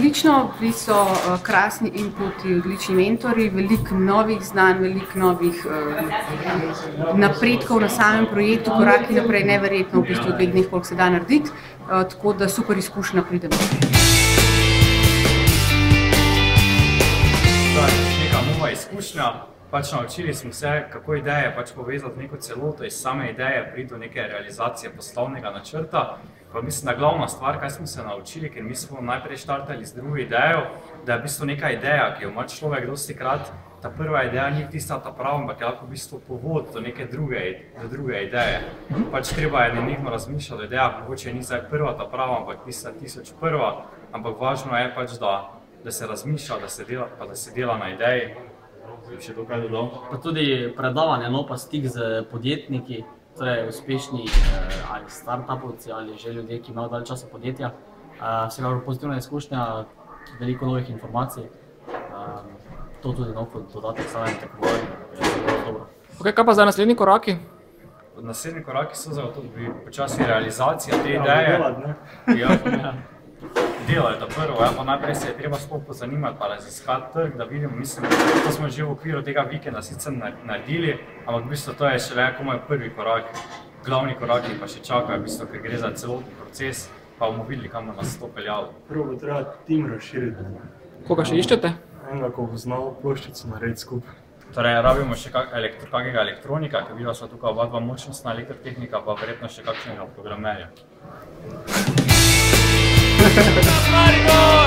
odlično, bili so krasni inputi, odlični mentori, veliko novih znanj, veliko novih napredkov na samem projektu, koraki naprej, neverjetno v bistvu v 2 dneh, koliko se da narediti, tako da super izkušnja pridemo. To je neka nova izkušnja, naučili smo se, kako ideje povezati v neko celoto, iz same ideje priti do neke realizacije poslovnega načrta. Pa mislim, da glavna stvar, kaj smo se naučili, ker mi smo najprej štartali z drugo idejo, da je v bistvu neka ideja, ki jo ima človek dostikrat, ta prva ideja ni tista ta prava, ampak je lahko v bistvu povod do neke druge ideje. Treba je nenehno razmišljati o idejah, mogoče ni zdaj prva ta prava, ampak tista 1001, ampak važno je da se razmišlja, da se dela na ideji. Še to kaj dodal? Pa tudi predavanje, pa stik z podjetniki, torej uspešni ali startupovci ali že ljudje, ki imajo dalj časa podjetja. Vsekakor pozitivna izkušnja, veliko novih informacij, to tudi kot dodatek samem tekmovanju, je zelo dobro. Kaj pa zdaj naslednji koraki? Naslednji koraki so zagotovo počasi realizacija te ideje. Delo je to prvo, pa najprej se je treba sploh pozanimati pa raziskati trg, da vidimo, mislim, to smo že v okviru tega vikenda sicer naredili, ampak v bistvu to je šele komaj prvi korak. Glavni koraki pa še čakajo, v bistvu, ker gre za celotni proces, pa bomo videli, kam nas to peljalo. Prvo bo treba tim razširiti. Koga še iščete? Enega, ko bo znal ploščico narediti skupaj. Torej, rabimo še kakega elektronika, ker videla sva tukaj oba močnostna elektrotehnika, pa verjetno še kakšnega programerja. Maribor!